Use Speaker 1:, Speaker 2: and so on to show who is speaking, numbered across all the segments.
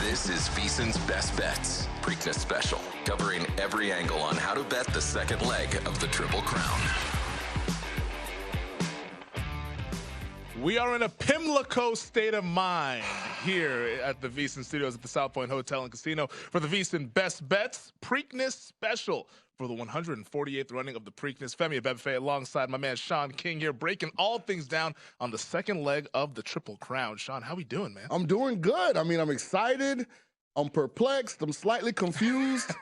Speaker 1: This is VSiN's Best Bets, Preakness Special, covering every angle on how to bet the second leg of the Triple Crown.
Speaker 2: We are in a Pimlico state of mind here at the VSiN Studios at the South Point Hotel and Casino for the VSiN Best Bets Preakness Special for the 148th running of the Preakness. Femi Abebefe alongside my man Shaun King here, breaking all things down on the second leg of the Triple Crown. Shaun, how we doing, man?
Speaker 3: I'm doing good. I mean, I'm excited. I'm perplexed. I'm slightly confused.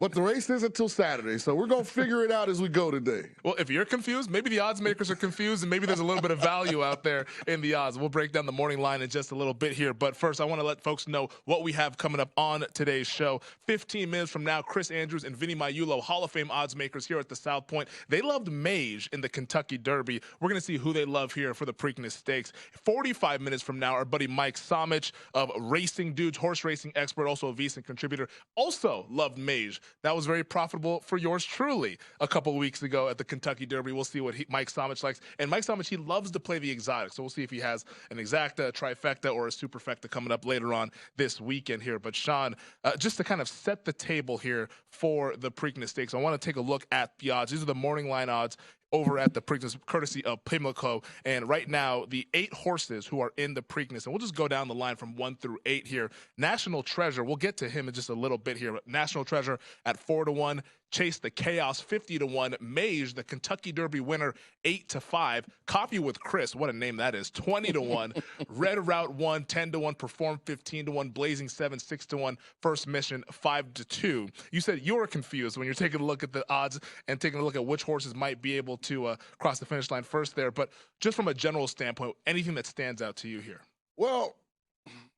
Speaker 3: But the race isn't until Saturday, so we're going to figure it out as we go today.
Speaker 2: Well, if you're confused, maybe the odds makers are confused, and maybe there's a little bit of value out there in the odds. We'll break down the morning line in just a little bit here. But first, I want to let folks know what we have coming up on today's show. 15 minutes from now, Chris Andrews and Vinny Magliulo, Hall of Fame odds makers here at the South Point. They loved Mage in the Kentucky Derby. We're going to see who they love here for the Preakness Stakes. 45 minutes from now, our buddy Mike Somich of Racing Dudes, horse racing expert, also a VSiN contributor, also loved Mage. That was very profitable for yours truly a couple of weeks ago at the Kentucky Derby. We'll see what Mike Somich likes. And Mike Somich, he loves to play the exotic, so we'll see if he has an exacta, a trifecta, or a superfecta coming up later on this weekend here. But Shaun, just to kind of set the table here for the Preakness Stakes, I want to take a look at the odds. These are the morning line odds over at the Preakness, courtesy of Pimlico. And right now, the 8 horses who are in the Preakness, and we'll just go down the line from 1 through 8 here. National Treasure, we'll get to him in just a little bit here, but National Treasure at 4-1. Chase the Chaos 50-1. Mage, the Kentucky Derby winner, 8-5. Coffee with Chris, what a name that is, 20-1. Red Route 1, 10-1. Perform 15-1. Blazing 7, 6-1. First Mission 5-2. You said you were confused when you're taking a look at the odds and taking a look at which horses might be able to cross the finish line first there. But just from a general standpoint, anything that stands out to you here?
Speaker 3: Well,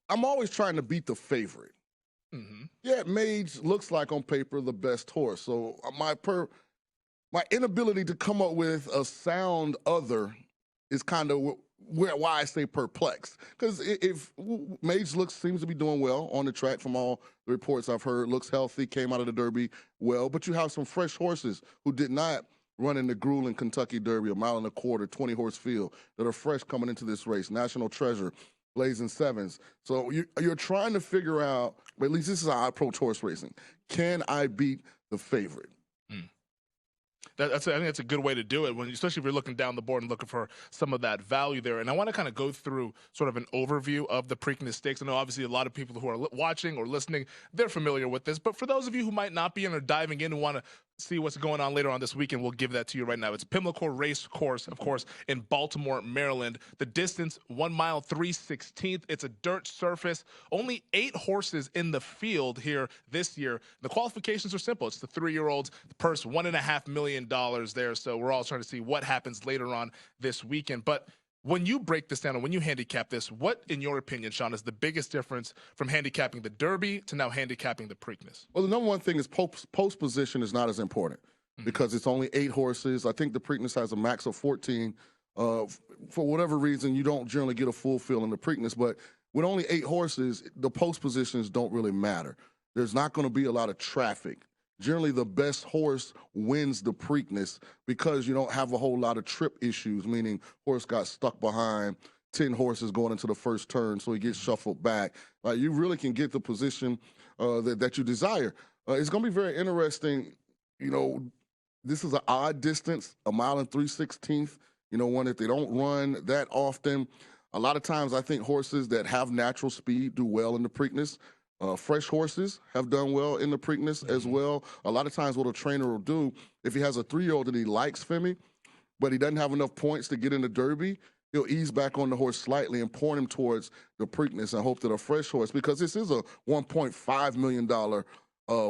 Speaker 3: I'm always trying to beat the favorite. Mm-hmm. Yeah, Mage looks like on paper the best horse. So my inability to come up with a sound other is kind of why I say perplexed. Because if Mage seems to be doing well on the track from all the reports I've heard, looks healthy, came out of the Derby well, but you have some fresh horses who did not run in the grueling Kentucky Derby, a mile and a quarter, 20-horse field, that are fresh coming into this race. National Treasure, Blazing Sevens. So you're trying to figure out, but at least this is how I approach horse racing. Can I beat the favorite?
Speaker 2: I think that's a good way to do it, especially if you're looking down the board and looking for some of that value there. And I want to kind of go through sort of an overview of the Preakness Stakes. I know obviously a lot of people who are watching or listening, they're familiar with this. But for those of you who might not be and are diving in and want to see what's going on later on this weekend, we'll give that to you right now. It's Pimlico Race Course, of course, in Baltimore, Maryland. The distance, 1 mile, 3/16. It's a dirt surface. Only 8 horses in the field here this year. The qualifications are simple. It's the 3-year-olds. The purse, $1.5 million there. So we're all trying to see what happens later on this weekend. But when you break this down and when you handicap this, what, in your opinion, Shaun, is the biggest difference from handicapping the Derby to now handicapping the Preakness?
Speaker 3: Well, the number one thing is post position is not as important because it's only 8 horses. I think the Preakness has a max of 14. For whatever reason, you don't generally get a full field in the Preakness, but with only 8 horses, the post positions don't really matter. There's not going to be a lot of traffic. Generally, the best horse wins the Preakness because you don't have a whole lot of trip issues, meaning horse got stuck behind 10 horses going into the first turn, so he gets shuffled back. You really can get the position that you desire. It's going to be very interesting. You know, this is an odd distance, 1 mile and 3/16, one that they don't run that often. A lot of times I think horses that have natural speed do well in the Preakness. Fresh horses have done well in the Preakness as well. A lot of times what a trainer will do, if he has a 3-year-old that he likes, Femi, but he doesn't have enough points to get in the Derby, he'll ease back on the horse slightly and point him towards the Preakness and hope that a fresh horse, because this is a $1.5 million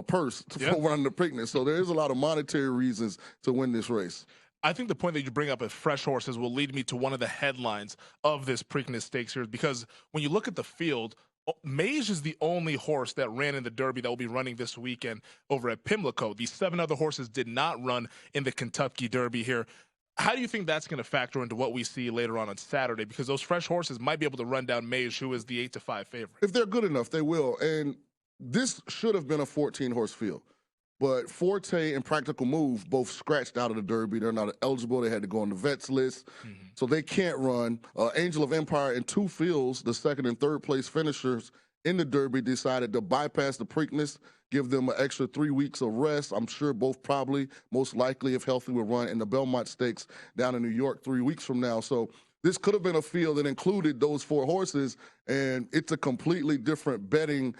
Speaker 3: purse for running the Preakness. So there is a lot of monetary reasons to win this race.
Speaker 2: I think the point that you bring up of fresh horses will lead me to one of the headlines of this Preakness Stakes here, because when you look at the field, Mage is the only horse that ran in the Derby that will be running this weekend over at Pimlico. The 7 other horses did not run in the Kentucky Derby here. How do you think that's going to factor into what we see later on Saturday? Because those fresh horses might be able to run down Mage, who is the 8-5 favorite.
Speaker 3: If they're good enough, they will. And this should have been a 14-horse field. But Forte and Practical Move both scratched out of the Derby. They're not eligible. They had to go on the vets list. So they can't run. Angel of Empire and 2 fields, the second and third place finishers in the Derby decided to bypass the Preakness, give them an extra 3 weeks of rest. I'm sure both probably, most likely, if healthy, will run in the Belmont Stakes down in New York 3 weeks from now. So this could have been a field that included those 4 horses, and it's a completely different betting,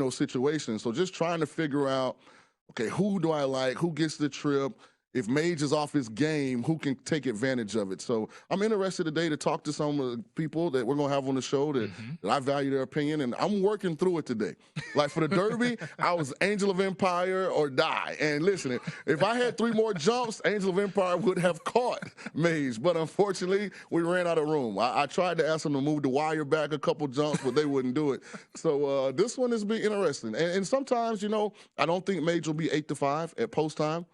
Speaker 3: situation. So just trying to figure out, okay, who do I like? Who gets the trip? If Mage is off his game, who can take advantage of it? So I'm interested today to talk to some of the people that we're going to have on the show that I value their opinion, and I'm working through it today. Like for the Derby, I was Angel of Empire or die. And listen, if I had 3 more jumps, Angel of Empire would have caught Mage. But unfortunately, we ran out of room. I tried to ask them to move the wire back a couple jumps, but they wouldn't do it. So this one has been interesting. And sometimes, I don't think Mage will be 8-5 at post time.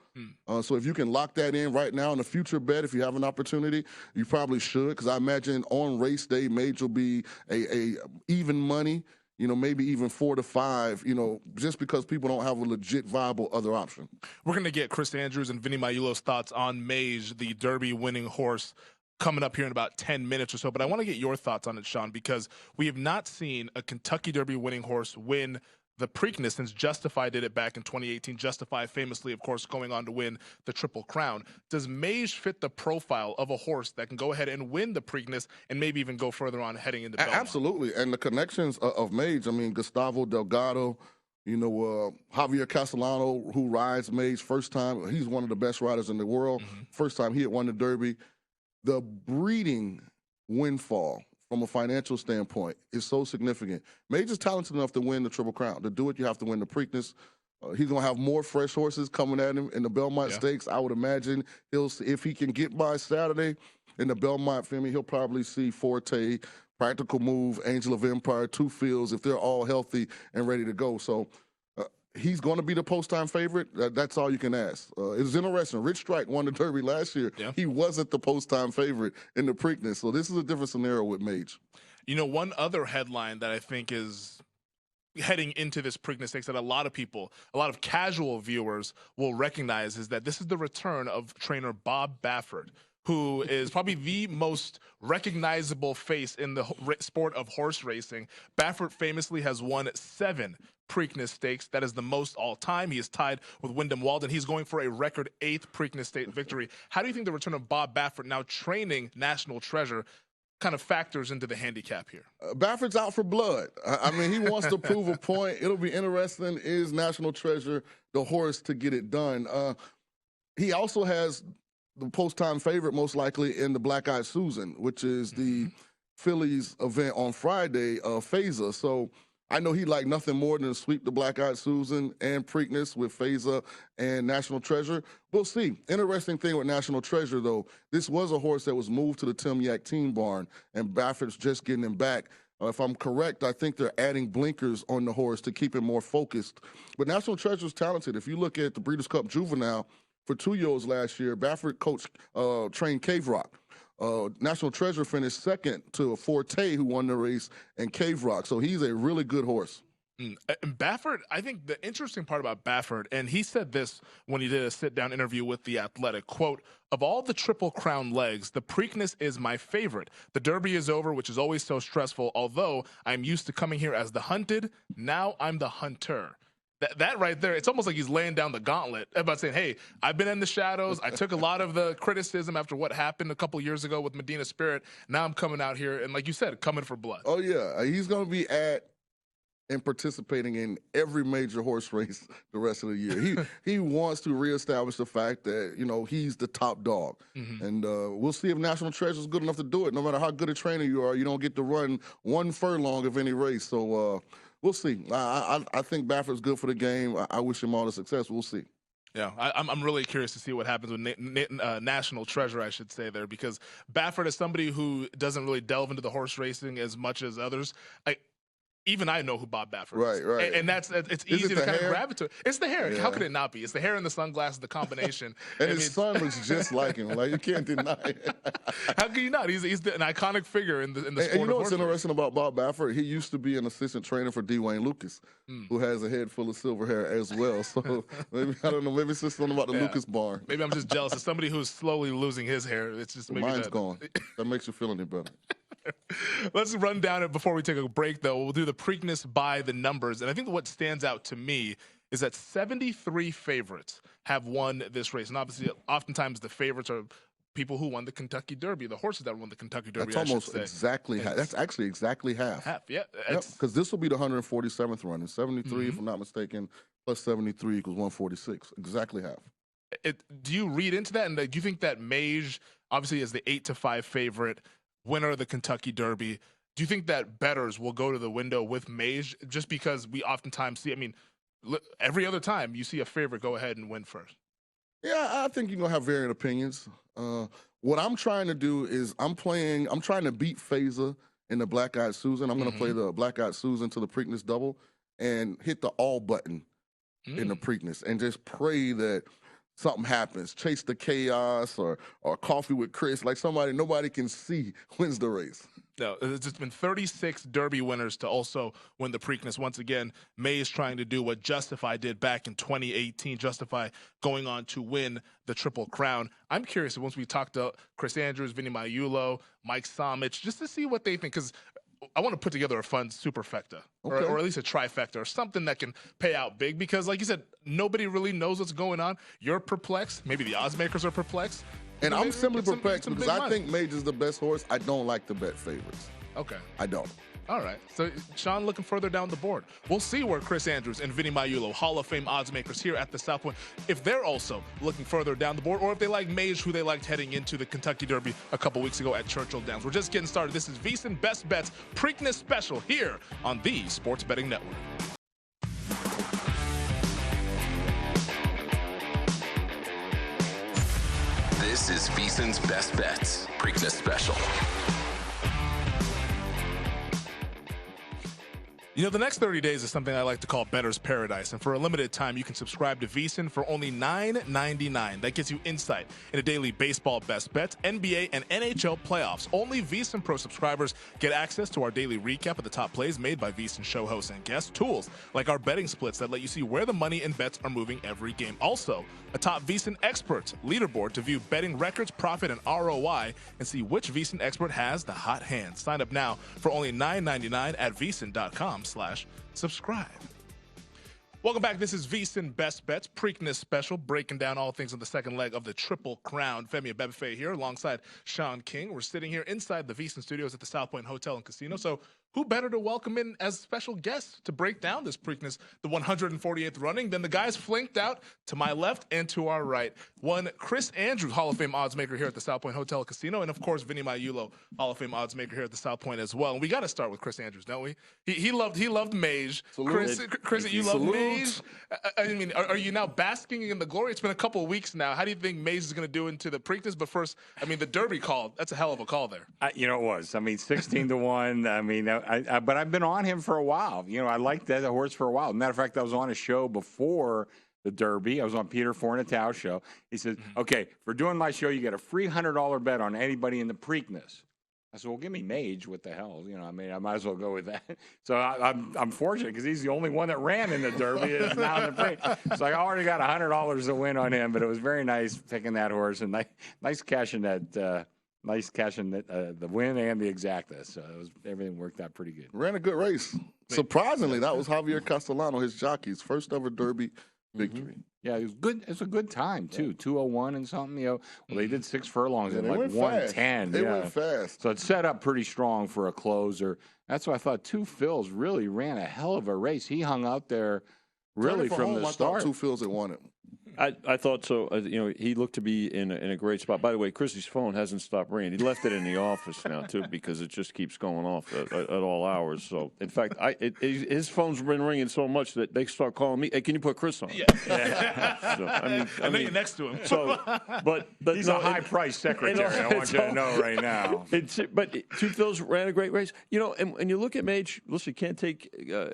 Speaker 3: So if you can lock that in right now in a future bet, if you have an opportunity, you probably should, because I imagine on race day, Mage will be a even money, maybe even 4-5, just because people don't have a legit viable other option.
Speaker 2: We're going to get Chris Andrews and Vinny Magliulo's thoughts on Mage, the Derby winning horse, coming up here in about 10 minutes or so. But I want to get your thoughts on it, Shaun, because we have not seen a Kentucky Derby winning horse win the Preakness since Justify did it back in 2018. Justify famously, of course, going on to win the Triple Crown. Does Mage fit the profile of a horse that can go ahead and win the Preakness and maybe even go further on heading into Belmont?
Speaker 3: Absolutely. And the connections of Mage, Gustavo Delgado, Javier Castellano, who rides Mage first time. He's one of the best riders in the world. First time he had won the Derby. The breeding windfall from a financial standpoint is so significant. Mage is talented enough to win the Triple Crown. To do it, you have to win the Preakness. He's going to have more fresh horses coming at him in the Belmont Stakes. I would imagine if he can get by Saturday in the Belmont, Femi, he'll probably see Forte, Practical Move, Angel of Empire, 2 Fields, if they're all healthy and ready to go. So he's going to be the post-time favorite. That's all you can ask. It was interesting. Rich Strike won the Derby last year. Yeah. He wasn't the post-time favorite in the Preakness. So this is a different scenario with Mage.
Speaker 2: One other headline that I think is heading into this Preakness Stakes that a lot of casual viewers will recognize is that this is the return of trainer Bob Baffert, who is probably the most recognizable face in the sport of horse racing. Baffert famously has won 7 Preakness Stakes. That is the most all-time. He is tied with Wyndham Walden. He's going for a record 8th Preakness State victory. How do you think the return of Bob Baffert, now training National Treasure, kind of factors into the handicap here?
Speaker 3: Baffert's out for blood. He wants to prove a point. It'll be interesting. Is National Treasure the horse to get it done? He also has the post-time favorite, most likely, in the Black Eyed Susan, which is the Phillies event on Friday, Feza. So I know he'd like nothing more than to sweep the Black Eyed Susan and Preakness with Feza and National Treasure. We'll see. Interesting thing with National Treasure, though, this was a horse that was moved to the Tim Yak Team Barn, and Baffert's just getting him back. If I'm correct, I think they're adding blinkers on the horse to keep him more focused. But National Treasure's talented. If you look at the Breeders' Cup Juvenile, for 2-year-olds last year, Baffert trained Cave Rock. National Treasure finished second to a Forte, who won the race, and Cave Rock. So he's a really good horse.
Speaker 2: And Baffert, I think the interesting part about Baffert, and he said this when he did a sit-down interview with The Athletic, quote, "Of all the Triple Crown legs, the Preakness is my favorite. The Derby is over, which is always so stressful. Although I'm used to coming here as the hunted, now I'm the hunter." That right there, it's almost like he's laying down the gauntlet about saying, hey, I've been in the shadows. I took a lot of the criticism after what happened a couple years ago with Medina Spirit. Now I'm coming out here, and like you said, coming for blood.
Speaker 3: Oh, yeah. He's going to be at and participating in every major horse race the rest of the year. He wants to reestablish the fact that, he's the top dog. And we'll see if National Treasure is good enough to do it. No matter how good a trainer you are, you don't get to run 1 furlong of any race. So, we'll see. I think Baffert's good for the game. I wish him all the success. We'll see.
Speaker 2: Yeah, I'm really curious to see what happens with National Treasure, I should say there, because Baffert is somebody who doesn't really delve into the horse racing as much as others. Even I know who Bob Baffert is.
Speaker 3: Right.
Speaker 2: And it's easy to kind of gravitate. It's the hair. Yeah. How could it not be? It's the hair and the sunglasses, the combination.
Speaker 3: And his son looks just like him. Like, you can't deny it.
Speaker 2: How can you not? He's an iconic figure in the sport.
Speaker 3: And you know what's interesting about Bob Baffert? He used to be an assistant trainer for D. Wayne Lucas, who has a head full of silver hair as well. So maybe, I don't know, maybe it's just something about the Lucas barn.
Speaker 2: Maybe I'm just jealous of somebody who's slowly losing his hair. It's just maybe
Speaker 3: mine's gone. That makes you feel any better.
Speaker 2: Let's run down it before we take a break, though. We'll do the Preakness by the numbers. And I think what stands out to me is that 73 favorites have won this race. And obviously, oftentimes the favorites are people who won the Kentucky Derby, the horses that won the Kentucky Derby.
Speaker 3: That's almost exactly half. That's actually exactly half.
Speaker 2: Half, yeah.
Speaker 3: Because this will be the 147th run. And 73, if I'm not mistaken, plus 73 equals 146. Exactly half.
Speaker 2: Do you read into that? And do you think that Mage, obviously, is the 8-5 favorite, winner of the Kentucky Derby? Do you think that bettors will go to the window with Mage just because we oftentimes see, I mean, every other time you see a favorite go ahead and win first?
Speaker 3: Yeah, I think you're going to have varying opinions. What I'm trying to do is I'm trying to beat Faza in the Black Eyed Susan. I'm going to play the Black Eyed Susan to the Preakness double and hit the all button in the Preakness and just pray that something happens. Chase the Chaos or Coffee with Chris, like nobody can see wins the race.
Speaker 2: No, it's just been 36 Derby winners to also win the Preakness. Once again, May is trying to do what Justify did back in 2018. Justify going on to win the Triple Crown. I'm curious, once we talk to Chris Andrews, Vinny Magliulo, Mike Somich, just to see what they think, because I want to put together a fun superfecta, or at least a trifecta, or something that can pay out big, because like you said, nobody really knows what's going on. You're perplexed. Maybe the odds makers are perplexed.
Speaker 3: And I'm simply perplexed because I think Mage is the best horse. I don't like to bet favorites.
Speaker 2: Okay.
Speaker 3: I don't.
Speaker 2: All right. So, Shaun looking further down the board. We'll see where Chris Andrews and Vinny Magliulo, Hall of Fame odds makers here at the South Point, if they're also looking further down the board, or if they like Mage, who they liked heading into the Kentucky Derby a couple weeks ago at Churchill Downs. We're just getting started. This is VSiN Best Bets Preakness Special here on the Sports Betting Network.
Speaker 1: This is VSiN's Best Bets Preakness Special.
Speaker 2: You know, the next 30 days is something I like to call Bettor's Paradise, and for a limited time, you can subscribe to VSiN for only $9.99. That gets you insight into daily baseball best bets, NBA, and NHL playoffs. Only VSiN Pro subscribers get access to our daily recap of the top plays made by VSiN show hosts and guests, tools like our betting splits that let you see where the money and bets are moving every game. Also, a top VSiN experts leaderboard to view betting records, profit, and ROI, and see which VSiN expert has the hot hand. Sign up now for only $9.99 at VSiN.com/subscribe. Welcome back. This is VSiN Best Bets Preakness Special, breaking down all things on the second leg of the Triple Crown. Femi Abebefe here alongside Shaun King. We're sitting here inside the VSiN studios at the South Point Hotel and Casino. So who better to welcome in as special guests to break down this Preakness, the 148th running, than the guys flanked out to my left and to our right. One, Chris Andrews, Hall of Fame odds maker here at the South Point Hotel and Casino, and of course, Vinny Magliulo, Hall of Fame odds maker here at the South Point as well. And we got to start with Chris Andrews, don't we? He loved Mage. Chris, you love Mage. I mean, are you now basking in the glory? It's been a couple of weeks now. How do you think Mage is going to do into the Preakness? But first, I mean, the Derby call, that's a hell of a call there.
Speaker 4: You know, it was. I mean, 16-1. I mean, but I've been on him for a while. You know, I liked that horse for a while. Matter of fact, I was on a show before the Derby. I was on Peter Fornatau's show. He said, okay, for doing my show, you get a free $100 bet on anybody in the Preakness. I said, well, give me Mage. What the hell? You know, I mean, I might as well go with that. So I'm fortunate because he's the only one that ran in the Derby. Is now in the Preakness. So I already got $100 to win on him, but it was very nice picking that horse and nice cashing that. Nice cashing the win and the exacta. So everything worked out pretty good.
Speaker 3: Ran a good race. Surprisingly, that was Javier Castellano, his jockey's first ever Derby victory.
Speaker 4: Yeah, it was good. It's a good time too. 2:01 and something. You know, well, they did 6 furlongs in like 1:10.
Speaker 3: They went fast.
Speaker 4: So it set up pretty strong for a closer. That's why I thought Two Phils really ran a hell of a race. He hung out there really from the start.
Speaker 3: I thought Two Phils had won it.
Speaker 5: I thought so. You know, he looked to be in a great spot. By the way, Chrissy's phone hasn't stopped ringing. He left it in the office now too because it just keeps going off at all hours. So, in fact, his phone's been ringing so much that they start calling me. Hey, can you put Chris on?
Speaker 2: Yeah.
Speaker 5: So, I mean,
Speaker 2: you're next to him.
Speaker 5: So, but
Speaker 4: he's a high-priced secretary. I want you to know right now.
Speaker 5: But Two Phils ran a great race. You know, and you look at Mage. Listen, you can't take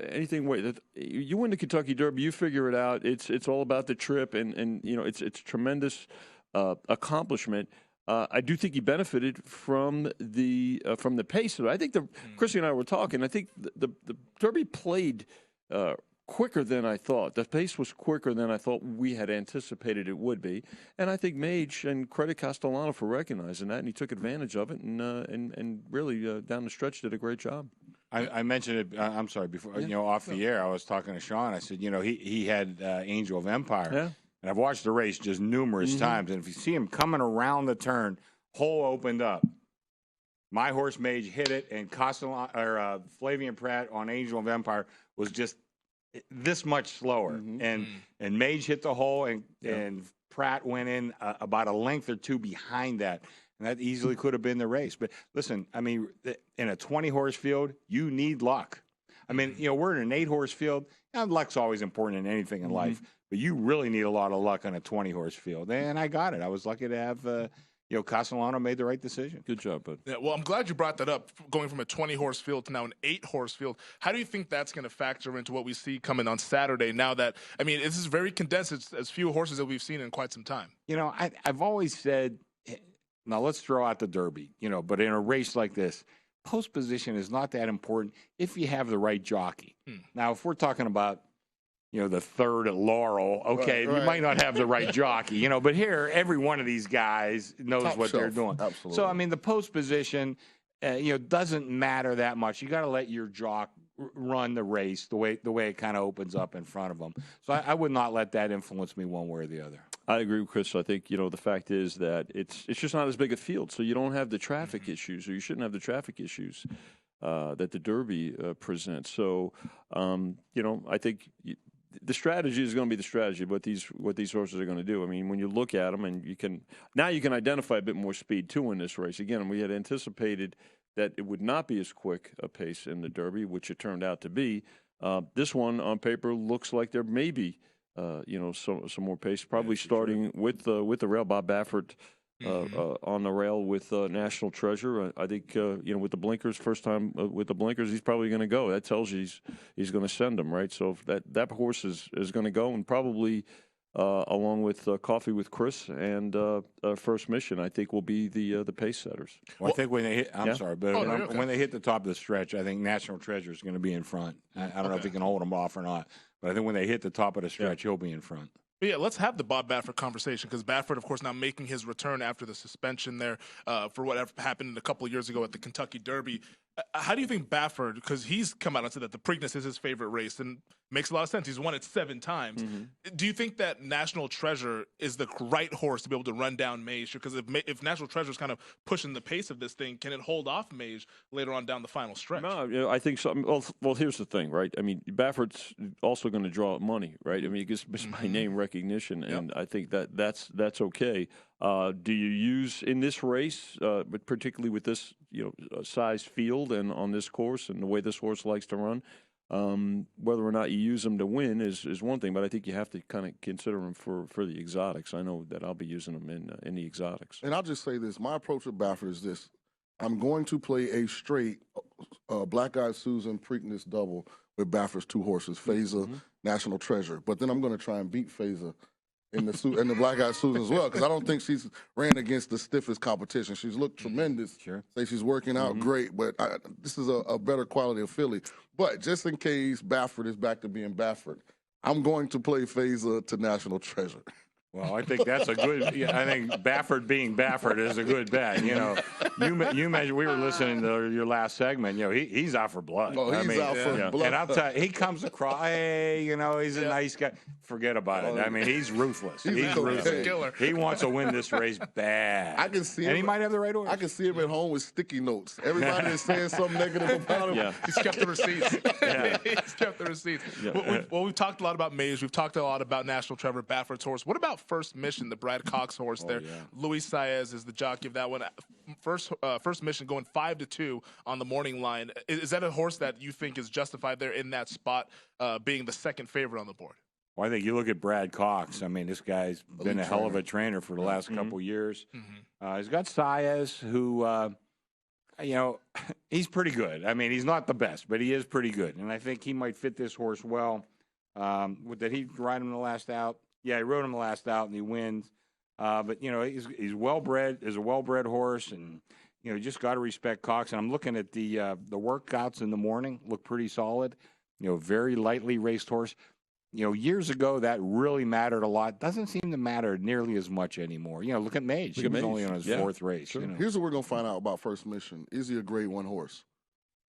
Speaker 5: anything away. You win the Kentucky Derby, you figure it out. It's all about the trip and you know it's a tremendous accomplishment. I do think he benefited from the pace. I think Chrissy and I were talking. I think the Derby played quicker than I thought. The pace was quicker than I thought we had anticipated it would be. And I think Mage, and credit Castellano for recognizing that, and he took advantage of it, and really down the stretch did a great job.
Speaker 4: I mentioned it. I'm sorry. Before off the air, I was talking to Shaun. I said, he had Angel of Empire, and I've watched the race just numerous times. And if you see him coming around the turn, hole opened up. My horse Mage hit it, and Flavian Pratt on Angel of Empire was just this much slower. And Mage hit the hole, and Pratt went in about a length or two behind that. And that easily could have been the race. But listen, I mean, in a 20-horse field, you need luck. I mean, we're in an 8-horse field. And luck's always important in anything in life. But you really need a lot of luck on a 20-horse field. And I got it. I was lucky to have, Castellano made the right decision.
Speaker 5: Good job, bud.
Speaker 2: Yeah, well, I'm glad you brought that up, going from a 20-horse field to now an 8-horse field. How do you think that's going to factor into what we see coming on Saturday now that, I mean, this is very condensed. It's as few horses that we've seen in quite some time.
Speaker 4: I've always said, now let's throw out the Derby, but in a race like this, post position is not that important if you have the right jockey. Now, if we're talking about, the third at Laurel, okay, you might not have the right jockey, but here, every one of these guys knows
Speaker 3: Top
Speaker 4: what
Speaker 3: shelf.
Speaker 4: they're doing.
Speaker 3: Absolutely.
Speaker 4: So, I mean, the post position, doesn't matter that much. You got to let your jock run the race the way it kind of opens up in front of them. So I would not let that influence me one way or the other.
Speaker 5: I agree with Chris. I think, the fact is that it's just not as big a field, so you don't have the traffic issues, or you shouldn't have the traffic issues that the Derby presents. So, I think the strategy is going to be the strategy, what these horses are going to do. I mean, when you look at them, and you can identify a bit more speed, too, in this race. Again, we had anticipated that it would not be as quick a pace in the Derby, which it turned out to be. This one, on paper, looks like there may be some more pace, probably starting with the rail. Bob Baffert on the rail with National Treasure. I think with the blinkers, first time with the blinkers, he's probably going to go. That tells you he's going to send them, right? So if that horse is going to go, and probably along with Coffee with Chris and First Mission, I think will be the pace setters.
Speaker 4: Well, I think when they hit, when they hit the top of the stretch, I think National Treasure is going to be in front. I don't know if he can hold them off or not, but I think when they hit the top of the stretch, he'll be in front.
Speaker 2: But yeah, let's have the Bob Baffert conversation, because Baffert, of course, now making his return after the suspension there for what happened a couple of years ago at the Kentucky Derby. How do you think Baffert, because he's come out and said that the Preakness is his favorite race, and makes a lot of sense. He's won it 7 times. Do you think that National Treasure is the right horse to be able to run down Mage? Because if National Treasure is kind of pushing the pace of this thing, can it hold off Mage later on down the final stretch?
Speaker 5: No, I think so. Well, here's the thing, right? I mean, Baffert's also going to draw money, right? I mean, it gets by name recognition, and I think that's okay. Do you use in this race, but particularly with this size field and on this course and the way this horse likes to run, whether or not you use them to win is one thing, but I think you have to kind of consider them for the exotics. I know that I'll be using them in the exotics.
Speaker 3: And I'll just say this: my approach with Baffert is this: I'm going to play a straight Black Eyed Susan Preakness double with Baffert's 2 horses, Phaser, National Treasure. But then I'm going to try and beat Phaser in the Black Eyed Susan as well, because I don't think she's ran against the stiffest competition. She's looked tremendous.
Speaker 4: Sure.
Speaker 3: Say she's working out great, but this is a better quality of filly. But just in case Baffert is back to being Baffert, I'm going to play Phaser to National Treasure.
Speaker 4: Well, I think that's a good. I think Baffert being Baffert is a good bet. You mentioned we were listening to your last segment. He's out for blood.
Speaker 3: Oh, he's out for blood.
Speaker 4: And I'll tell you, he comes across. Hey, he's a nice guy. Forget about it. I mean, he's ruthless. He's ruthless.
Speaker 2: He's a killer.
Speaker 4: He wants to win this race bad.
Speaker 3: I can see him.
Speaker 4: And he might have the right order.
Speaker 3: I can see him at home with sticky notes. Everybody is saying something negative about him.
Speaker 5: Yeah.
Speaker 2: He's kept the receipts. He's kept the receipts.
Speaker 5: Yeah.
Speaker 2: Well, we've talked a lot about Mage. We've talked a lot about National Treasure, Baffert's horse. What about First Mission, the Brad Cox horse there?
Speaker 4: Yeah.
Speaker 2: Luis Saez is the jockey of that one. First Mission going 5-2 on the morning line. Is that a horse that you think is justified there in that spot, being the second favorite on the board?
Speaker 4: Well, I think you look at Brad Cox. I mean, this guy's been a hell of a trainer for the last couple years. He's got Saez, who, he's pretty good. I mean, he's not the best, but he is pretty good. And I think he might fit this horse well. Did he ride him the last out? Yeah, he rode him the last out, and he wins. But, he's well-bred. Is a well-bred horse, and, you just got to respect Cox. And I'm looking at the workouts in the morning, look pretty solid. very lightly raced horse. Years ago that really mattered a lot. Doesn't seem to matter nearly as much anymore. Look at Mage. He was only on his fourth race.
Speaker 5: Sure.
Speaker 3: Here's what we're going to find out about First Mission. Is he a grade 1 horse?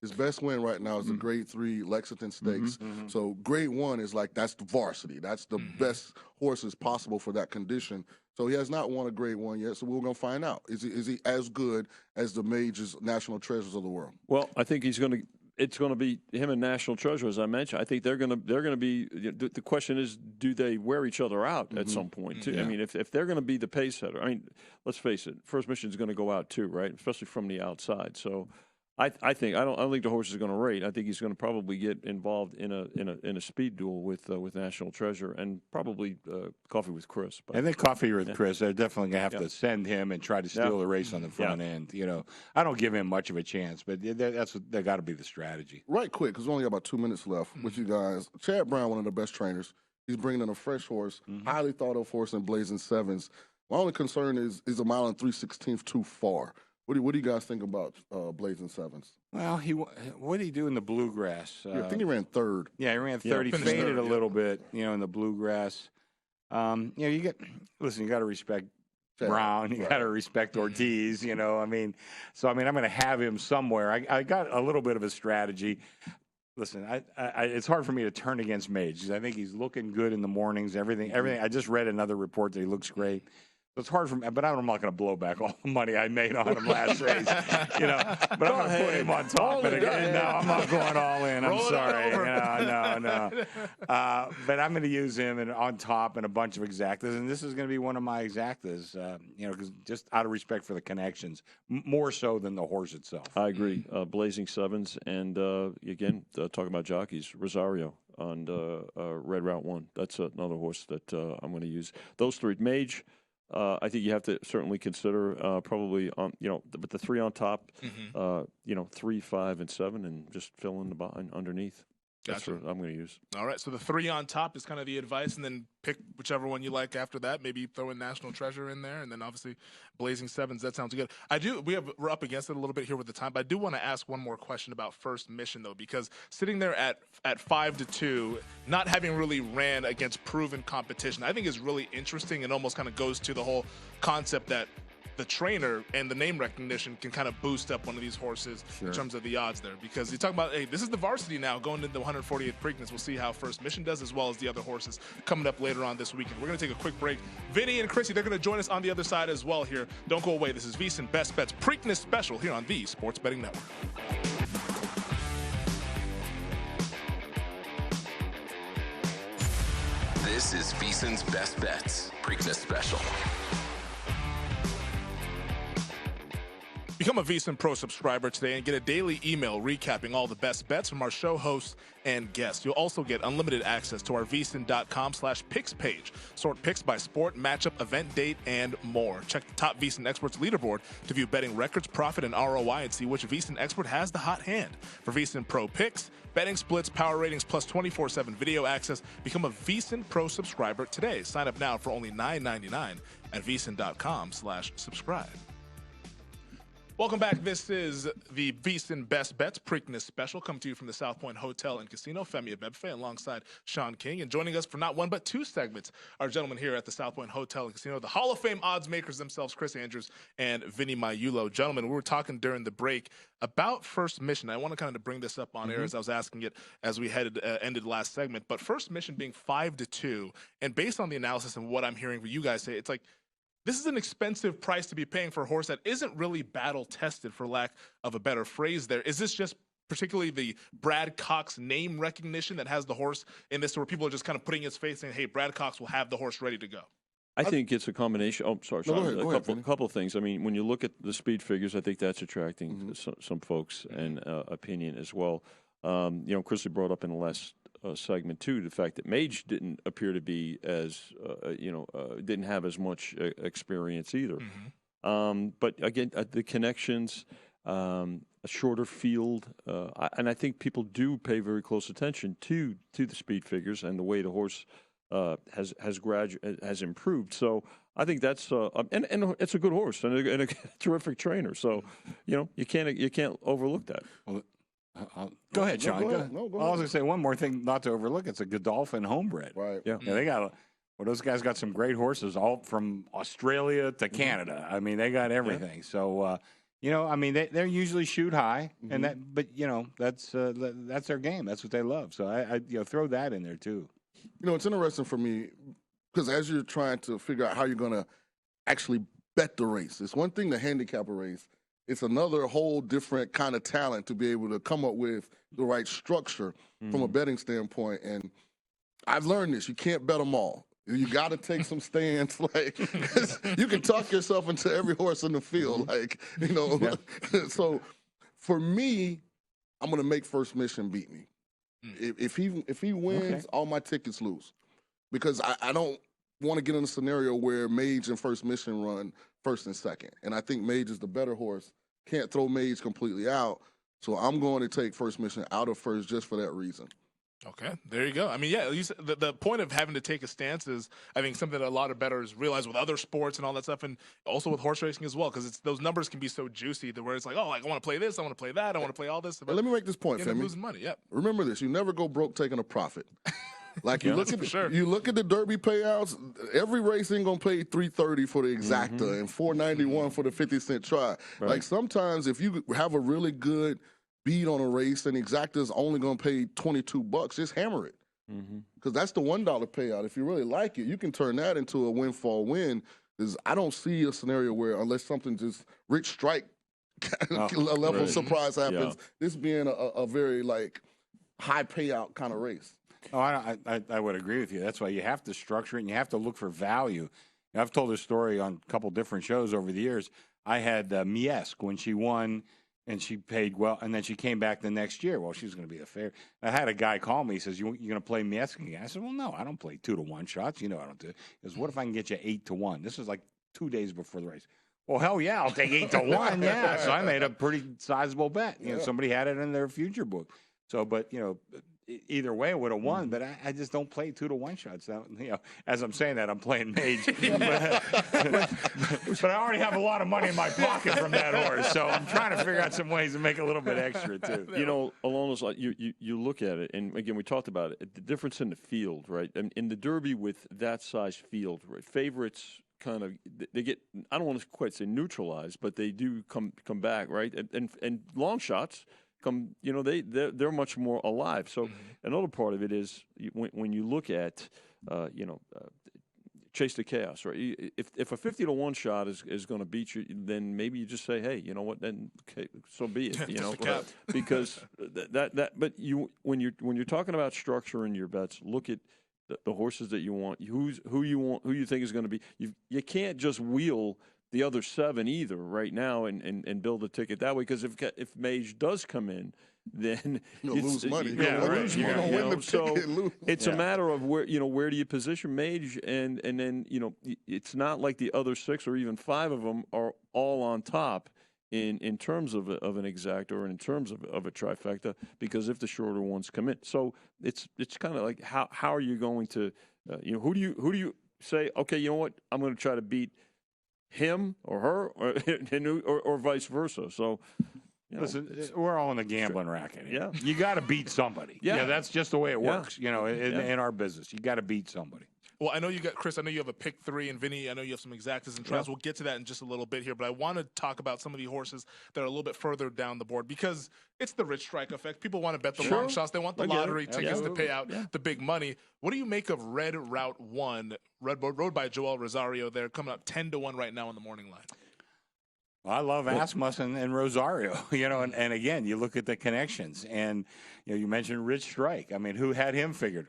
Speaker 3: His best win right now is the grade 3 Lexington Stakes. So grade 1 is that's the varsity. That's the best horses possible for that condition. So he has not won a grade 1 yet. So we're going to find out. Is he as good as the Mage's National Treasures of the world?
Speaker 5: Well, I think he's going to. It's going to be him and National Treasure, as I mentioned. I think they're going to be. The question is, do they wear each other out at some point too?
Speaker 3: Yeah.
Speaker 5: I mean, if they're going to be the pace setter, I mean, let's face it, First Mission is going to go out too, right? Especially from the outside. So, I don't think the horse is going to rate. I think he's going to probably get involved in a speed duel with National Treasure and probably Coffee with Chris. But,
Speaker 4: I think Coffee with Chris, they're definitely going to have to send him and try to steal the race on the front end. I don't give him much of a chance, but that got to be the strategy.
Speaker 3: Right quick, because we only got about 2 minutes left with you guys. Chad Brown, one of the best trainers. He's bringing in a fresh horse, highly thought of horse in Blazing Sevens. My only concern is a mile and 3/16 too far. What do you guys think about Blazing Sevens?
Speaker 4: Well, what did he do in the bluegrass?
Speaker 3: I think he ran third.
Speaker 4: Yeah, he ran third. He faded a little bit, in the bluegrass. You got to respect Brown. You got to respect Ortiz. I'm going to have him somewhere. I got a little bit of a strategy. Listen, it's hard for me to turn against Mage because I think he's looking good in the mornings. Everything. I just read another report that he looks great. It's hard for me, but I'm not going to blow back all the money I made on him last race. But I'm going to put him on top. But again, no, I'm not going all in. I'm sorry. No. But I'm going to use him on top and a bunch of exactas, and this is going to be one of my exactas. Because just out of respect for the connections, more so than the horse itself.
Speaker 5: I agree. Blazing Sevens, and again, talking about jockeys, Rosario on Red Route 1. That's another horse that I'm going to use. Those three, Mage. I think you have to certainly consider probably but the 3 on top, 3, 5, and 7, and just fill in the bottom underneath. That's what I'm going to use. All
Speaker 2: right, so the 3 on top is kind of the advice, and then pick whichever one you like after that. Maybe throw in National Treasure in there, and then obviously Blazing Sevens. That sounds good. We're up against it a little bit here with the time, but I do want to ask one more question about First Mission though, because sitting there at 5-2, not having really ran against proven competition, I think is really interesting and almost kind of goes to the whole concept that the trainer and the name recognition can kind of boost up one of these horses in terms of the odds there. Because you talk about, hey, this is the varsity now going into the 148th Preakness. We'll see how First Mission does as well as the other horses coming up later on this weekend. We're going to take a quick break. Vinny and Chrissy, they're going to join us on the other side as well here. Don't go away. This is VSiN Best Bets Preakness Special here on the Sports Betting Network.
Speaker 1: This is VSiN's Best Bets Preakness Special.
Speaker 2: Become a VSiN Pro subscriber today and get a daily email recapping all the best bets from our show hosts and guests. You'll also get unlimited access to our VSiN.com/picks page. Sort picks by sport, matchup, event date, and more. Check the top VSiN experts leaderboard to view betting records, profit, and ROI and see which VSiN expert has the hot hand. For VSiN Pro picks, betting splits, power ratings, plus 24/7 video access, become a VSiN Pro subscriber today. Sign up now for only $9.99 at VSiN.com/subscribe. Welcome back. This is the VSiN Best Bets Preakness Special, coming to you from the South Point Hotel and Casino. Femi Abebefe alongside Shaun King, and joining us for not one but 2 segments, our gentlemen here at the South Point Hotel and Casino, the Hall of Fame odds makers themselves, Chris Andrews and Vinny Magliulo. Gentlemen, we were talking during the break about First Mission. I want to kind of bring this up on air as I was asking it as we ended last segment. But First Mission being 5-2, and based on the analysis and what I'm hearing you guys say, it's like, this is an expensive price to be paying for a horse that isn't really battle-tested, for lack of a better phrase there. Is this just particularly the Brad Cox name recognition that has the horse in this, where people are just kind of putting his face saying, hey, Brad Cox will have the horse ready to go?
Speaker 5: I think it's a combination. Oh, sorry, Shaun. A couple of things. I mean, when you look at the speed figures, I think that's attracting some folks and opinion as well. Chrisley brought up in the last segment too the fact that Mage didn't appear to be as didn't have as much experience either. But again, the connections, a shorter field, and I think people do pay very close attention to the speed figures and the way the horse has improved. So I think that's and it's a good horse and a terrific trainer. So you can't overlook that.
Speaker 4: Well, Go ahead, Shaun.
Speaker 3: go ahead. No, go
Speaker 4: I was
Speaker 3: ahead.
Speaker 4: going to say one more thing not to overlook. It's a Godolphin homebred.
Speaker 3: Right.
Speaker 5: Yeah.
Speaker 4: They got those guys got some great horses, all from Australia to Canada. I mean, they got everything. So, I mean, they usually shoot high, and but that's their game. That's what they love. So I throw that in there too.
Speaker 3: It's interesting for me because as you're trying to figure out how you're going to actually bet the race, it's one thing to handicap a race. It's another whole different kind of talent to be able to come up with the right structure from a betting standpoint. And I've learned this: you can't bet them all. You got to take some stands. Like you can talk yourself into every horse in the field. Like So for me, I'm going to make First Mission beat me. If he wins, all my tickets lose, because I don't want to get in a scenario where Mage and First Mission run first and second, and I think Mage is the better horse. Can't throw Mage completely out, so I'm going to take First Mission out of first just for that reason.
Speaker 2: Okay, there you go. I mean, yeah, the point of having to take a stance is, I think, something that a lot of bettors realize with other sports and all that stuff, and also with horse racing as well, because those numbers can be so juicy to where it's like, oh, like, I want to play this, I want to play that, I want to play all this. But
Speaker 3: let me make this point, Femi.
Speaker 2: Losing money, yeah.
Speaker 3: Remember this: you never go broke taking a profit. Like you look at the Derby payouts. Every race ain't gonna pay $330 for the exacta and $491 for the 50-cent try. Right. Like sometimes if you have a really good beat on a race and exacta is only gonna pay $22, just hammer it because that's the $1 payout. If you really like it, you can turn that into a windfall win. Because I don't see a scenario where unless something just Rich Strike level of surprise happens, this being a very like high payout kind of race.
Speaker 4: Oh, I would agree with you. That's why you have to structure it and you have to look for value. And I've told this story on a couple different shows over the years. I had Miesk when she won and she paid well, and then she came back the next year. Well, she was going to be a favorite. I had a guy call me. He says, "You going to play Miesk again?" I said, "Well, no, I don't play 2-to-1 shots. I don't do it." He goes, "What if I can get you 8-to-1?" This was like 2 days before the race. Well, hell yeah, I'll take 8-to-1. Yeah. So I made a pretty sizable bet. Somebody had it in their future book. So, but, either way, I would have won, but I just don't play 2-to-1 shots. Now, as I'm saying that, I'm playing Mage. but I already have a lot of money in my pocket from that horse, so I'm trying to figure out some ways to make a little bit extra, too.
Speaker 5: Along those lines, you look at it, and again, we talked about it, the difference in the field, right? And in the Derby with that size field, right, favorites kind of, they get, I don't want to quite say neutralized, but they do come back, right? And long shots come, they're much more alive. So another part of it is when you look at, Chase the Chaos, right? If a 50-to-1 shot is going to beat you, then maybe you just say, hey, you know what? Then okay, so be it. Because but when you're talking about structure in your bets, look at the horses that you want, who you think is going to be. You can't just wheel the other 7 either right now and build a ticket that way, because if Mage does come in, then
Speaker 3: you'll lose money.
Speaker 5: So it's a matter of where do you position Mage, and then it's not like the other 6 or even 5 of them are all on top in terms of an exact or in terms of a trifecta, because if the shorter ones come in, so it's kind of like how are you going to who do you say, okay, you know what, I'm going to try to beat him or her or vice versa. So
Speaker 4: listen, we're all in the gambling racket.
Speaker 5: Yeah,
Speaker 4: you got to beat somebody.
Speaker 5: Yeah,
Speaker 4: that's just the way it works. In our business, you got to beat somebody.
Speaker 2: Well, I know you got Chris. I know you have a pick 3, and Vinny, I know you have some exactas and trials. We'll get to that in just a little bit here, but I want to talk about some of the horses that are a little bit further down the board, because it's the Rich Strike effect. People want to bet the long shots. They want the lottery tickets to pay out the big money. What do you make of Red Route 1, rode by Joel Rosario? They're coming up 10-to-1 right now on the morning line.
Speaker 4: Well, I love Asmus and Rosario, and again, you look at the connections, and you mentioned Rich Strike. I mean, who had him figured?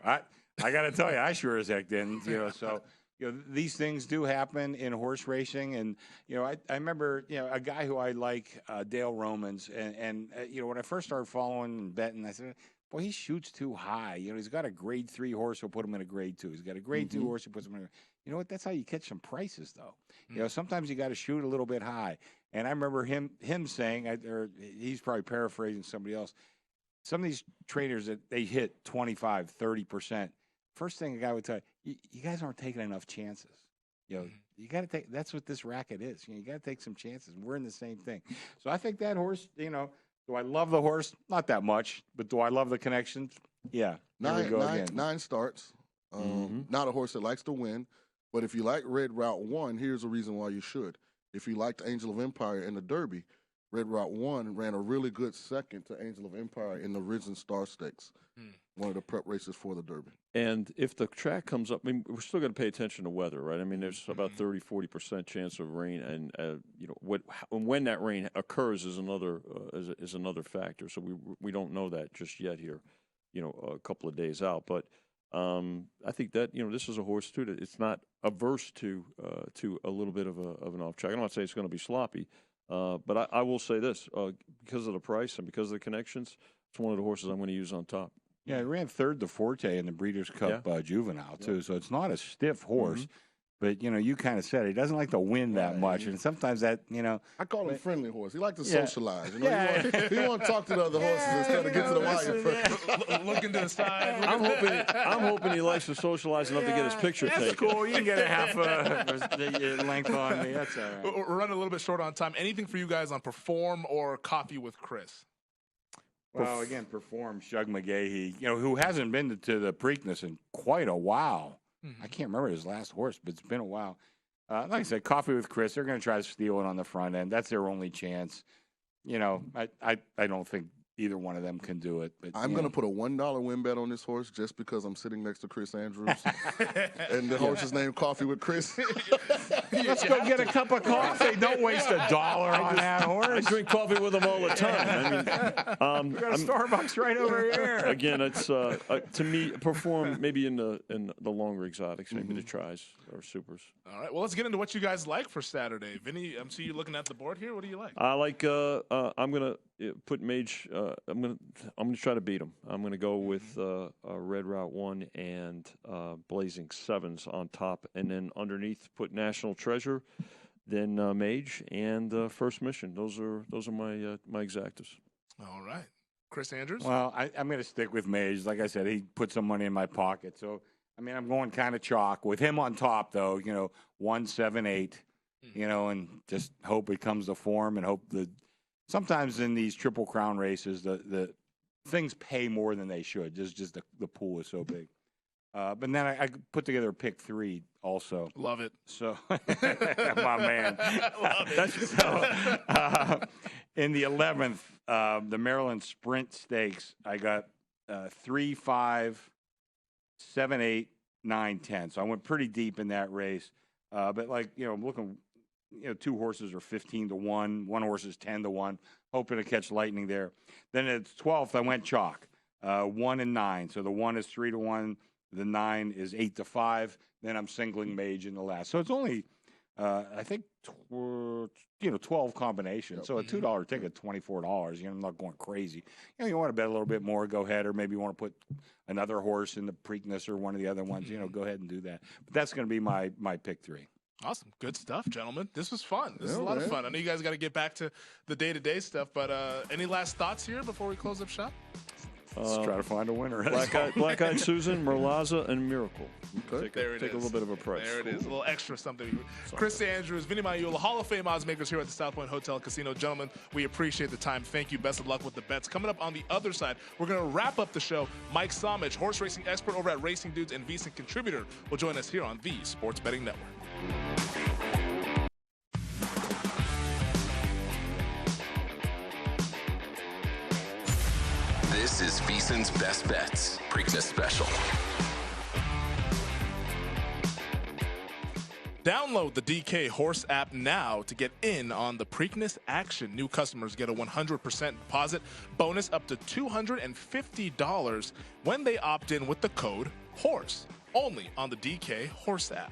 Speaker 4: I got to tell you, I sure as heck didn't. So these things do happen in horse racing, and I remember a guy who I like, Dale Romans, and when I first started following and betting, I said, boy, he shoots too high. He's got a grade 3 horse who'll put him in a grade 2. He's got a grade 2 horse who puts him in a. You know what? That's how you catch some prices, though. Sometimes you got to shoot a little bit high. And I remember him saying, or he's probably paraphrasing somebody else, some of these traders that they hit 25, 30%. First thing a guy would tell you, you guys aren't taking enough chances. You got to take. That's what this racket is. You got to take some chances. We're in the same thing. So I think that horse, Do I love the horse? Not that much. But do I love the connections? Yeah.
Speaker 3: Nine starts. Not a horse that likes to win. But if you like Red Route 1, here's a reason why you should. If you liked Angel of Empire in the Derby, Red Route 1 ran a really good second to Angel of Empire in the Risen Star Stakes, one of the prep races for the Derby.
Speaker 5: And if the track comes up, I mean, we're still going to pay attention to weather, right? I mean, there's about 30-40% chance of rain, and when that rain occurs is another factor. So we don't know that just yet here, a couple of days out. But I think that this is a horse too that it's not averse to a little bit of an off track. I'm not saying it's going to be sloppy. But I will say this, because of the price and because of the connections, it's one of the horses I'm going to use on top.
Speaker 4: Yeah, he ran third to Forte in the Breeders' Cup Juvenile, too. So it's not a stiff horse. But, you kind of said he doesn't like to win that much. And sometimes that,
Speaker 3: I call him a friendly horse. He likes to socialize. He want to talk to the other horses instead of get to the wire first.
Speaker 2: Looking to the side.
Speaker 5: I'm hoping he likes to socialize enough to get his picture taken.
Speaker 4: That's cool. You can get a half length on me. That's all right.
Speaker 2: We're running a little bit short on time. Anything for you guys on Perform or Coffee with Chris?
Speaker 4: Well, again, Perform, Shug McGahee, who hasn't been to the Preakness in quite a while. I can't remember his last horse, but it's been a while. Like I said, Coffee with Chris, they're going to try to steal it on the front end. That's their only chance. I don't think either one of them can do it. But
Speaker 3: I'm going to put a $1 win bet on this horse just because I'm sitting next to Chris Andrews. And the horse is named Coffee with Chris.
Speaker 4: Let's go get a cup of coffee. Don't waste $1 on that horse.
Speaker 5: I drink coffee with him all the time.
Speaker 4: We got a Starbucks right over here.
Speaker 5: Again, it's to me, Perform maybe in the longer exotics, maybe the tries or supers.
Speaker 2: All right. Well, let's get into what you guys like for Saturday. Vinny, I see you looking at the board here. What do you like?
Speaker 5: I like. I'm gonna put Mage. I'm gonna try to beat him. I'm gonna go with Red Route 1 and Blazing Sevens on top, and then underneath put National Treasure, then Mage and First Mission. Those are my exactas.
Speaker 2: All right, Chris Andrews.
Speaker 4: Well, I'm going to stick with Mage. Like I said, he put some money in my pocket, so I mean I'm going kind of chalk with him on top, though. 1-7-8. And just hope it comes to form, and hope that sometimes in these Triple Crown races the things pay more than they should. Just the pool is so big. But then I put together a pick 3 also.
Speaker 2: Love it.
Speaker 4: So, my man.
Speaker 2: Love it.
Speaker 4: So, in the 11th, the Maryland Sprint Stakes, I got 3, 5, 7, 8, 9, 10. So I went pretty deep in that race. But I'm looking, 2 horses are 15-1, 1 horse is 10-1, hoping to catch lightning there. Then at 12th, I went chalk, 1 and 9. So the 1 is 3-1. The 9 is 8-5. Then I'm singling Mage in the last. So it's only, I think, 12 combinations. So a $2 ticket, $24. I'm not going crazy. You want to bet a little bit more, go ahead. Or maybe you want to put another horse in the Preakness or one of the other ones. Go ahead and do that. But that's going to be my pick 3.
Speaker 2: Awesome. Good stuff, gentlemen. This was fun. This is a lot of fun. I know you guys got to get back to the day-to-day stuff, but any last thoughts here before we close up shop?
Speaker 4: Let's try to find a winner.
Speaker 5: Black Eyed Susan, Merlaza, and Miracle.
Speaker 2: Okay.
Speaker 5: Take a little bit of a price.
Speaker 2: There it is. A little extra something. Chris Andrews, Vinny Magliulo, Hall of Fame Oddsmakers here at the South Point Hotel Casino. Gentlemen, we appreciate the time. Thank you. Best of luck with the bets. Coming up on the other side, we're going to wrap up the show. Mike Somich, horse racing expert over at Racing Dudes and VSiN contributor, will join us here on the Sports Betting Network.
Speaker 1: This is VSiN's Best Bets, Preakness Special.
Speaker 2: Download the DK Horse app now to get in on the Preakness action. New customers get a 100% deposit bonus up to $250 when they opt in with the code HORSE, only on the DK Horse app.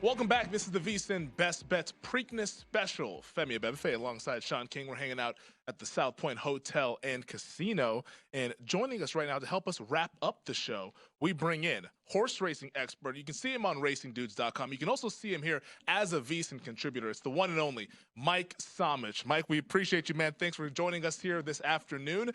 Speaker 2: Welcome back. This is the VSiN Best Bets Preakness Special. Femi Abebefe alongside Shaun King. We're hanging out at the South Point Hotel and Casino. And joining us right now to help us wrap up the show, we bring in horse racing expert. You can see him on racingdudes.com. You can also see him here as a VSiN contributor. It's the one and only Mike Somich. Mike, we appreciate you, man. Thanks for joining us here this afternoon.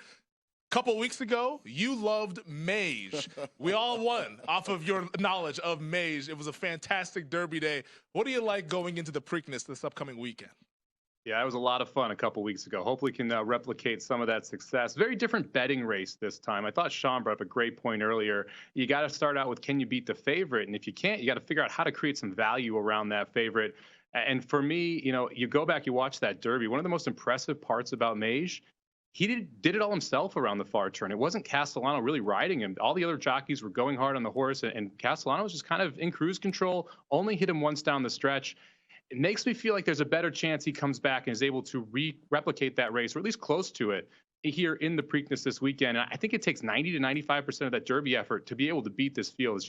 Speaker 2: Couple weeks ago, you loved Mage. We all won off of your knowledge of Mage. It was a fantastic Derby day. What do you like going into the Preakness this upcoming weekend?
Speaker 6: Yeah, it was a lot of fun a couple weeks ago. Hopefully can replicate some of that success. Very different betting race this time. I thought Shaun brought up a great point earlier. You got to start out with, can you beat the favorite? And if you can't, you got to figure out how to create some value around that favorite. And for me, you go back, you watch that Derby. One of the most impressive parts about Mage, he did it all himself around the far turn. It wasn't Castellano really riding him. All the other jockeys were going hard on the horse, and Castellano was just kind of in cruise control, only hit him once down the stretch. It makes me feel like there's a better chance he comes back and is able to replicate that race, or at least close to it, here in the Preakness this weekend. And I think it takes 90 to 95% of that Derby effort to be able to beat this field.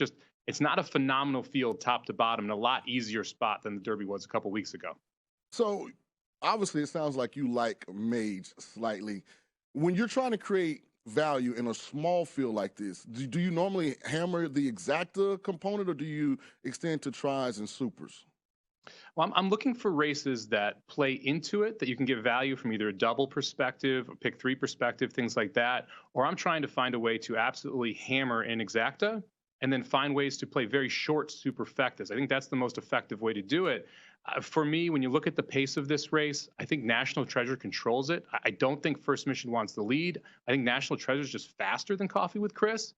Speaker 6: It's not a phenomenal field top to bottom, and a lot easier spot than the Derby was a couple weeks ago.
Speaker 3: So obviously it sounds like you like Mage slightly. When you're trying to create value in a small field like this, do you normally hammer the exacta component, or do you extend to tries and supers?
Speaker 6: Well, I'm looking for races that play into it, that you can get value from either a double perspective, a pick three perspective, things like that, or I'm trying to find a way to absolutely hammer in exacta and then find ways to play very short superfectas. I think that's the most effective way to do it. For me, when you look at the pace of this race, I think National Treasure controls it. I don't think First Mission wants the lead. I think National Treasure is just faster than Coffee with Chris.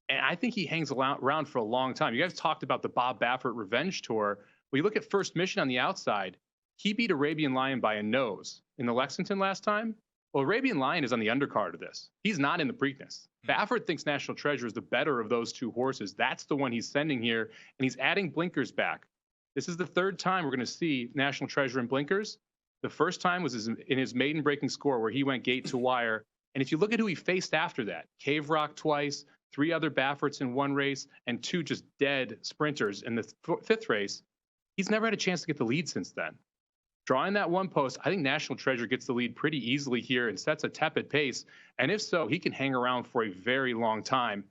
Speaker 6: And I think he hangs around for a long time. You guys talked about the Bob Baffert Revenge Tour. When you look at First Mission on the outside, he beat Arabian Lion by a nose in the Lexington last time. Well, Arabian Lion is on the undercard of this. He's not in the Preakness. Baffert thinks National Treasure is the better of those two horses. That's the one he's sending here, and he's adding blinkers back. This is the third time we're going to see National Treasure in blinkers. The first time was in his maiden breaking score, where he went gate to wire. And if you look at who he faced after that, Cave Rock twice, 3 other Bafferts in one race, and 2 just dead sprinters in the fifth race, he's never had a chance to get the lead since then. Drawing that one post, I think National Treasure gets the lead pretty easily here and sets a tepid pace. And if so, he can hang around for a very long time.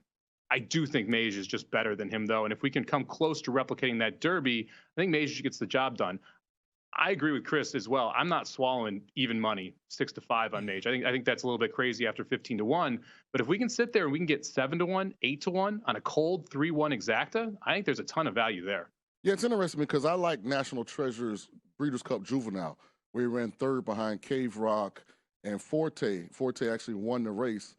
Speaker 6: I do think Mage is just better than him, though. And if we can come close to replicating that Derby, I think Mage gets the job done. I agree with Chris as well. I'm not swallowing even money, 6-5 on Mage. I think that's a little bit crazy after 15-1. But if we can sit there and we can get 7-1, 8-1 on a cold 3-1 exacta, I think there's a ton of value there.
Speaker 3: Yeah, it's interesting because I like National Treasure's Breeders' Cup Juvenile, where he ran third behind Cave Rock and Forte. Forte actually won the race.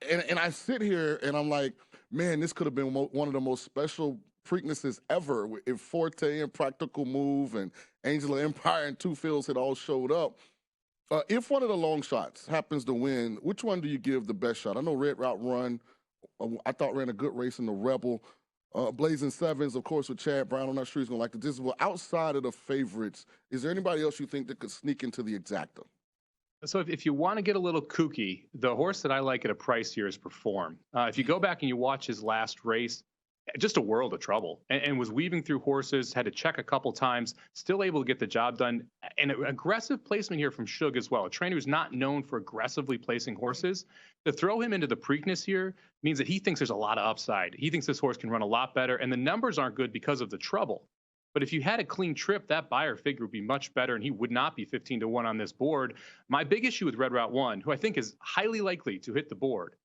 Speaker 3: And I sit here and I'm like, man, this could have been one of the most special Preaknesses ever if Forte and Practical Move and Angel of Empire and Two Fields had all showed up. If one of the long shots happens to win, which one do you give the best shot? I know Red Route Run, I thought ran a good race in the Rebel. Blazing Sevens, of course, with Chad Brown. I'm not sure he's going to like this. Well, outside of the favorites, is there anybody else you think that could sneak into the exacta?
Speaker 6: So if you want to get a little kooky, the horse that I like at a price here is Perform. If you go back and you watch his last race, just a world of trouble, and was weaving through horses, had to check a couple times, still able to get the job done. And an aggressive placement here from Shug as well, a trainer who's not known for aggressively placing horses. To throw him into the Preakness here means that he thinks there's a lot of upside. He thinks this horse can run a lot better, and the numbers aren't good because of the trouble. But if you had a clean trip, that buyer figure would be much better, and he would not be 15-1 on this board. My big issue with Red Route 1, who I think is highly likely to hit the board,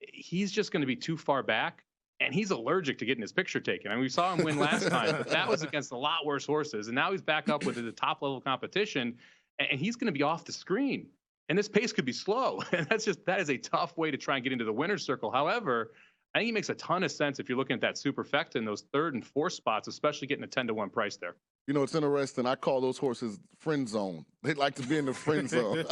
Speaker 6: he's just going to be too far back, and he's allergic to getting his picture taken. I mean, we saw him win last time, but that was against a lot worse horses, and now he's back up with the top-level competition, and he's going to be off the screen. And this pace could be slow, and that is a tough way to try and get into the winner's circle. However, I think he makes a ton of sense if you're looking at that superfecta in those 3rd and 4th spots, especially getting a 10-1 price there.
Speaker 3: You know, it's interesting. I call those horses friend zone. They like to be in the friend zone.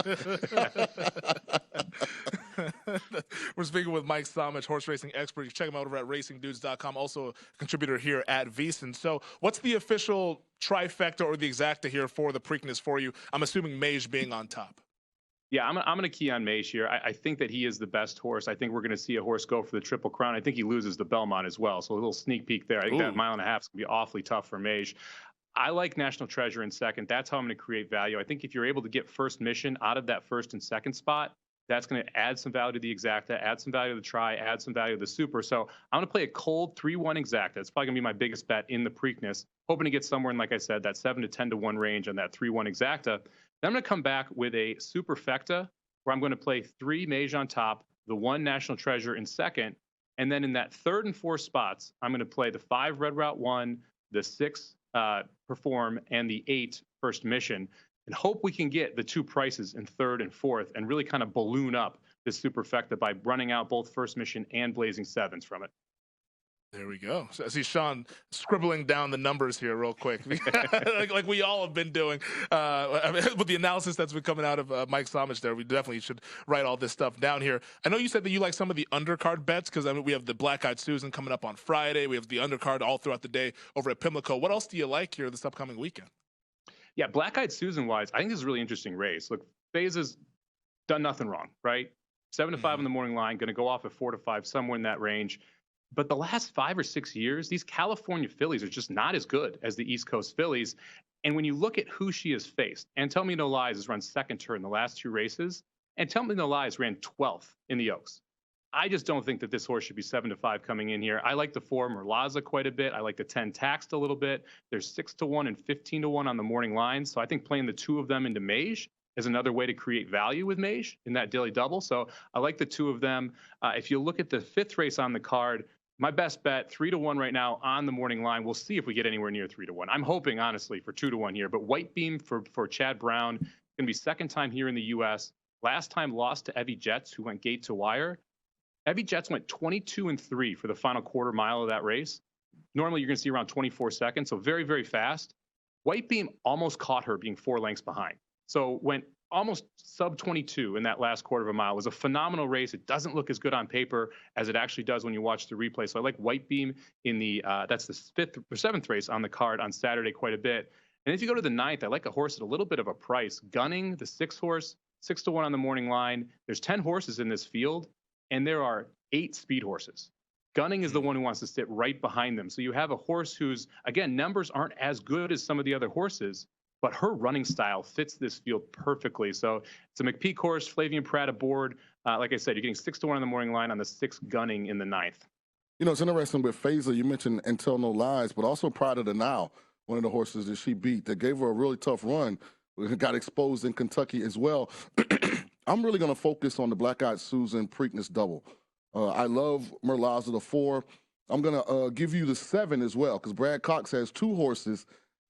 Speaker 2: We're speaking with Mike Somich, horse racing expert. You can check him out over at racingdudes.com, also a contributor here at VSiN. So what's the official trifecta or the exacta here for the Preakness for you? I'm assuming Mage being on top.
Speaker 6: Yeah, I'm going to key on Mage here. I think that he is the best horse. I think we're going to see a horse go for the Triple Crown. I think he loses the Belmont as well. So a little sneak peek there. I think that 1.5 miles is going to be awfully tough for Mage. I like National Treasure in second. That's how I'm going to create value. I think if you're able to get First Mission out of that 1st and 2nd spot, that's going to add some value to the exacta, add some value to the try, add some value to the super. So I'm going to play a cold 3-1 exacta. It's probably going to be my biggest bet in the Preakness, hoping to get somewhere in, like I said, that 7 to 10-1 range on that 3-1 exacta. Then I'm going to come back with a superfecta, where I'm going to play 3 Mage on top, the 1 National Treasure in second, and then in that 3rd and 4th spots, I'm going to play the 5 Red Route 1, the 6 Perform, and the 8 First Mission. and hope we can get the 2 prices in 3rd and 4th and really kind of balloon up this superfecta by running out both First Mission and Blazing Sevens from it.
Speaker 2: There we go. So I see Shaun scribbling down the numbers here real quick, like we all have been doing. With the analysis that's been coming out of Mike Somich there, we definitely should write all this stuff down here. I know you said that you like some of the undercard bets because I mean we have the Black Eyed Susan coming up on Friday. We have the undercard all throughout the day over at Pimlico. What else do you like here this upcoming weekend?
Speaker 6: Yeah, Black Eyed Susan wise, I think this is a really interesting race. Look, FaZe has done nothing wrong, right? 7 to 5 on the morning line, going to go off at 4 to 5, somewhere in that range. But the last 5 or 6 years, these California fillies are just not as good as the East Coast fillies. And when you look at who she has faced, and Tell Me No Lies has run second to her in the last 2 races, and Tell Me No Lies ran 12th in the Oaks. I just don't think that this horse should be 7 to 5 coming in here. I like the 4 Merlaza quite a bit. I like the 10 Taxed a little bit. There's 6 to 1 and 15 to 1 on the morning line. So I think playing the 2 of them into Mage is another way to create value with Mage in that daily double. So I like the 2 of them. If you look at the 5th race on the card, my best bet, 3 to 1 right now on the morning line. We'll see if we get anywhere near 3 to 1. I'm hoping, honestly, for 2 to 1 here. But White Beam for Chad Brown, going to be second time here in the U.S. Last time lost to Evie Jets, who went gate to wire. Evie Jets went 22-3 for the final quarter mile of that race. Normally, you're going to see around 24 seconds, so very, very fast. White Beam almost caught her being 4 lengths behind. So went almost sub 22 in that last quarter of a mile. It was a phenomenal race. It doesn't look as good on paper as it actually does when you watch the replay. So I like White Beam in the that's the 5th or 7th race on the card on Saturday quite a bit. And if you go to the 9th, I like a horse at a little bit of a price. Gunning, the 6th horse, 6 to 1 on the morning line. There's 10 horses in this field, and there are 8 speed horses. Gunning is the one who wants to sit right behind them. So you have a horse whose, again, numbers aren't as good as some of the other horses, but her running style fits this field perfectly. So it's a McPeak horse, Flavian Pratt aboard. Like I said, you're getting 6 to 1 on the morning line on the 6th Gunning in the 9th.
Speaker 3: You know, it's interesting with FaZe, you mentioned And Tell No Lies, but also Pride of the Nile, one of the horses that she beat that gave her a really tough run, got exposed in Kentucky as well. I'm really going to focus on the Black Eyed Susan Preakness double. I love Merlaza, the 4. I'm going to give you the 7 as well because Brad Cox has 2 horses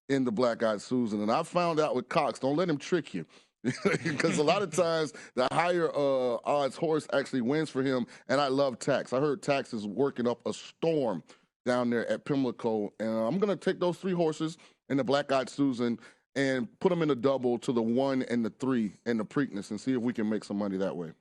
Speaker 3: in the Black Eyed Susan. And I found out with Cox, don't let him trick you. Because a lot of times the higher odds horse actually wins for him. And I love Tax. I heard Tax is working up a storm down there at Pimlico. And I'm going to take those 3 horses in the Black Eyed Susan and put them in a double to the 1 and the 3 in the Preakness and see if we can make some money that way.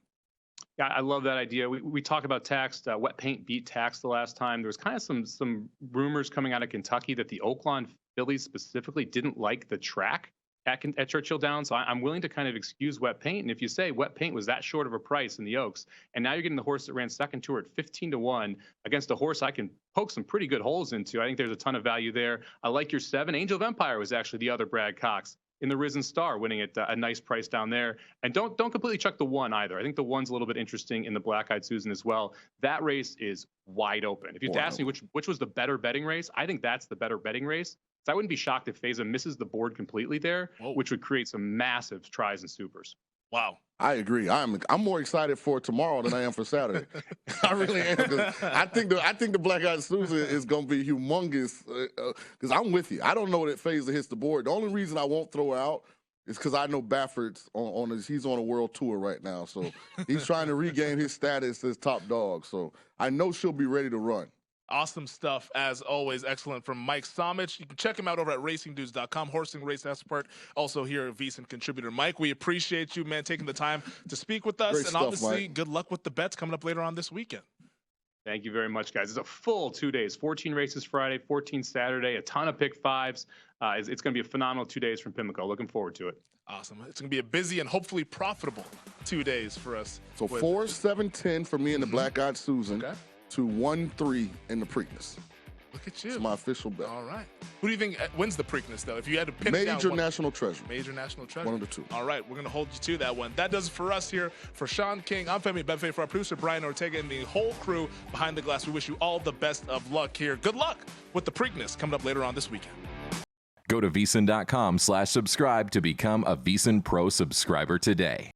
Speaker 6: Yeah, I love that idea. We talk about Taxed. Wet Paint beat Taxed the last time. There was kind of some rumors coming out of Kentucky that the Oaklawn fillies specifically didn't like the track at Churchill Downs. So I'm willing to kind of excuse Wet Paint. And if you say Wet Paint was that short of a price in the Oaks, and now you're getting the horse that ran second to her at 15 to 1 against a horse I can poke some pretty good holes into, I think there's a ton of value there. I like your 7. Angel of Empire was actually the other Brad Cox in the Risen Star, winning at a nice price down there. And don't completely chuck the 1 either. I think the 1's a little bit interesting in the Black Eyed Susan as well. That race is wide open. If you ask me which was the better betting race, I think that's the better betting race. So I wouldn't be shocked if FaZe misses the board completely there, which would create some massive tries and supers.
Speaker 2: Wow.
Speaker 3: I agree. I'm more excited for tomorrow than I am for Saturday. I really am. I think the Black Eyed Susan is going to be humongous because I'm with you. I don't know that FaZe hits the board. The only reason I won't throw out is because I know Baffert's he's on a world tour right now. So he's trying to regain his status as top dog. So I know she'll be ready to run.
Speaker 2: Awesome stuff, as always. Excellent from Mike Somich. You can check him out over at racingdudes.com, horsing race expert, also here at VSiN contributor. Mike, we appreciate you, man, taking the time to speak with us.
Speaker 3: Great
Speaker 2: and
Speaker 3: stuff,
Speaker 2: obviously,
Speaker 3: Mike.
Speaker 2: Good luck with the bets coming up later on this weekend.
Speaker 6: Thank you very much, guys. It's a full 2 days, 14 races Friday, 14 Saturday, a ton of pick 5s. It's going to be a phenomenal 2 days from Pimlico. Looking forward to it.
Speaker 2: Awesome. It's going to be a busy and hopefully profitable 2 days for us.
Speaker 3: So 4, 7, 10 for me and the Black Eyed Susan. Okay. To 1-3 in the Preakness.
Speaker 2: Look at you.
Speaker 3: It's my official bet.
Speaker 2: All right. Who do you think wins the Preakness, though? If you had to pin
Speaker 3: Major
Speaker 2: down
Speaker 3: National Treasure.
Speaker 2: Major National Treasure.
Speaker 3: One of the 2.
Speaker 2: All right. We're going to hold you to that one. That does it for us here. For Shaun King, I'm Femi Abebefe. For our producer, Brian Ortega, and the whole crew behind the glass, we wish you all the best of luck here. Good luck with the Preakness coming up later on this weekend.
Speaker 1: Go to VSiN.com/subscribe to become a VSiN Pro subscriber today.